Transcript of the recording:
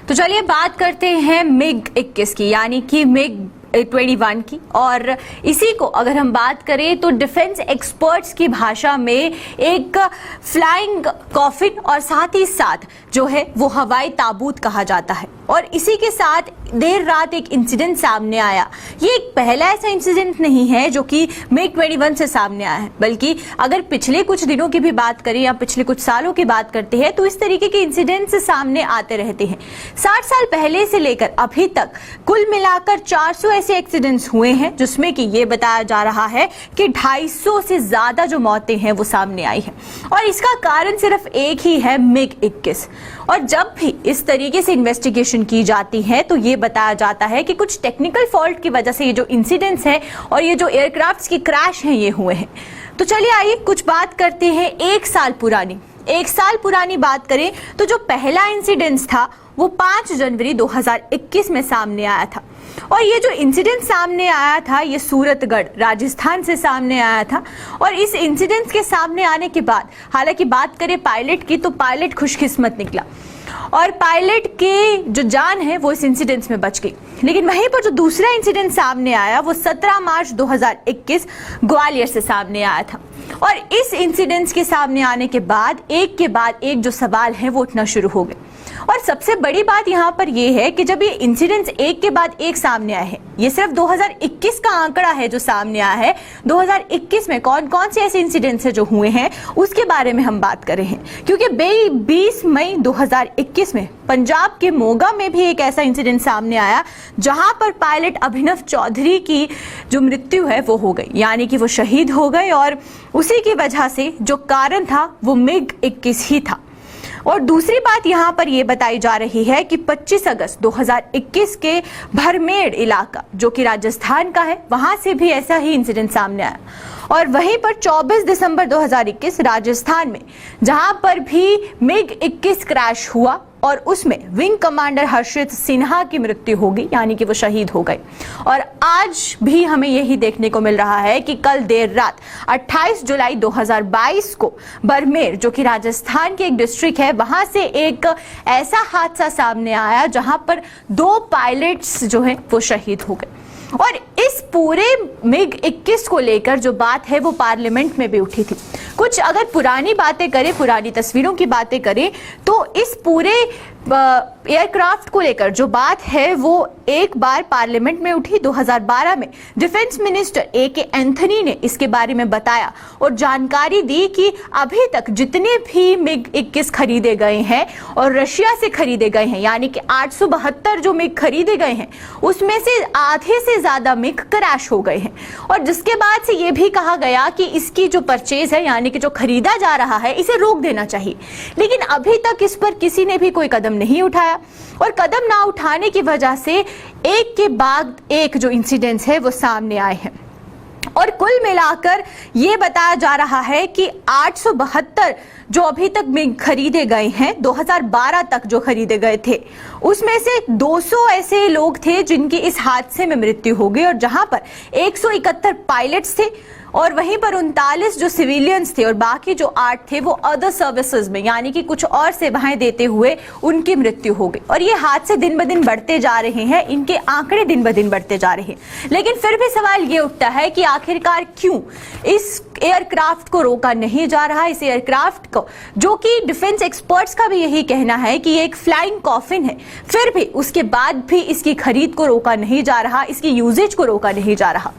तो चलिए बात करते हैं मिग 21 की, यानी कि मिग 21 की। और इसी को अगर हम बात करें तो डिफेंस एक्सपर्ट्स की भाषा में एक फ्लाइंग कॉफिन और साथ ही साथ जो है वो हवाई ताबूत कहा जाता है। और इसी के साथ देर रात एक इंसिडेंट सामने आया। ये एक पहला ऐसा इंसिडेंट नहीं है जो कि मिग 21 से सामने आया है, बल्कि अगर पिछले कुछ दिनों की भी बात करें या पिछले कुछ सालों की बात करते हैं तो इस तरीके के इंसिडेंट्स सामने आते रहते हैं। 60 साल पहले से लेकर अभी तक कुल मिलाकर 400 ऐसे एक्सीडेंट्स हुए हैं, जिसमें कि ये बताया जा रहा है कि 250 से ज्यादा जो मौतें हैं वो सामने आई हैं। और इसका कारण सिर्फ एक ही है, मिग 21। और जब भी इस तरीके से इन्वेस्टिगेशन की जाती है तो ये बताया जाता है कि कुछ टेक्निकल फॉल्ट की वजह से ये जो इंसिडेंट्स हैं और ये जो एयरक्राफ्ट्स की क्रैश हैं ये हुए हैं। तो चलिए आइए कुछ बात करते हैं एक साल पुरानी बात करें तो जो पहला इंसिडेंट था वो 5 जनवरी 2021 में सामने आया था। और ये जो इंसिडेंट सामने आया था ये सूरतगढ़ राजस्थान से सामने आया था। और इस इंसिडेंट के सामने आने के बाद हालांकि बात करें पायलट की तो पायलट खुशकिस्मत निकला और पायलट की जो जान है वो इस इंसिडेंट में बच गई। लेकिन वहीं पर जो दूसरा इंसिडेंट सामने आया वो 17 मार्च 2021 ग्वालियर से सामने आया था। और इस इंसिडेंट के सामने आने के बाद एक जो सवाल है वो उठना शुरू हो गए। और सबसे बड़ी बात यहाँ पर यह है कि जब ये इंसिडेंट्स एक के बाद एक सामने आए हैं, ये सिर्फ 2021 का आंकड़ा है जो सामने आया है। 2021 में कौन कौन से ऐसे इंसिडेंट्स हैं जो हुए हैं उसके बारे में हम बात कर रहे हैं, क्योंकि 20 मई 2021 में पंजाब के मोगा में भी एक ऐसा इंसिडेंट सामने आया जहां पर पायलट अभिनव चौधरी की जो मृत्यु है वो हो गई, यानी कि वो शहीद हो गए। और उसी की वजह से जो कारण था वो मिग 21 ही था। और दूसरी बात यहाँ पर यह बताई जा रही है कि 25 अगस्त 2021 के भरमेड़ इलाका जो कि राजस्थान का है वहां से भी ऐसा ही इंसिडेंट सामने आया। और वहीं पर 24 दिसंबर 2021 राजस्थान में जहां पर भी मिग 21 क्रैश हुआ और उसमें विंग कमांडर हर्षित सिन्हा की मृत्यु हो गई, यानी कि वो शहीद हो गए। और आज भी हमें यही देखने को मिल रहा है कि कल देर रात 28 जुलाई 2022 को बरमेर जो कि राजस्थान के एक डिस्ट्रिक्ट है वहां से एक ऐसा हादसा सामने आया जहां पर 2 पायलट्स जो हैं वो शहीद हो गए। और इस पूरे मिग 21 को लेकर जो बात है वो पार्लियामेंट में भी उठी थी। कुछ अगर पुरानी बातें करें, पुरानी तस्वीरों की बातें करें तो इस पूरे एयरक्राफ्ट को लेकर जो बात है वो एक बार पार्लियामेंट में उठी। 2012 में डिफेंस मिनिस्टर AK एंथनी ने इसके बारे में बताया और जानकारी दी कि अभी तक जितने भी मिग 21 खरीदे गए हैं और रशिया से खरीदे गए हैं, यानी कि 872 जो मिग खरीदे गए हैं उसमें से आधे से ज्यादा मिग क्रैश हो गए हैं। और जिसके बाद से ये भी कहा गया कि इसकी जो परचेज है, यानी कि जो खरीदा जा रहा है, इसे रोक देना चाहिए। लेकिन अभी तक इस पर किसी ने भी कोई कदम नहीं उठाया। और कदम ना उठाने की वजह से एक के बाद एक जो इंसिडेंट्स है वो सामने आए हैं। और कुल मिलाकर ये बताया जा रहा है कि 872 जो अभी तक मिग खरीदे गए हैं, 2012 तक जो खरीदे गए थे उसमें से 200 ऐसे लोग थे जिनकी इस हादसे में मृत्यु हो गई। और जहां पर 171 पायलट्स थे और वहीं पर 39 जो सिविलियंस थे और बाकी जो 8 थे वो अदर सर्विसेज में, यानी कि कुछ और सेवाएं देते हुए उनकी मृत्यु हो गई। और ये हादसे दिन ब दिन बढ़ते जा रहे हैं, इनके आंकड़े दिन ब दिन बढ़ते जा रहे हैं। लेकिन फिर भी सवाल ये उठता है कि आखिरकार क्यों इस एयरक्राफ्ट को रोका नहीं जा रहा। इस एयरक्राफ्ट को, जो कि डिफेंस एक्सपर्ट्स का भी यही कहना है कि ये एक फ्लाइंग कॉफिन है, फिर भी उसके बाद भी इसकी खरीद को रोका नहीं जा रहा, इसकी यूजेज को रोका नहीं जा रहा।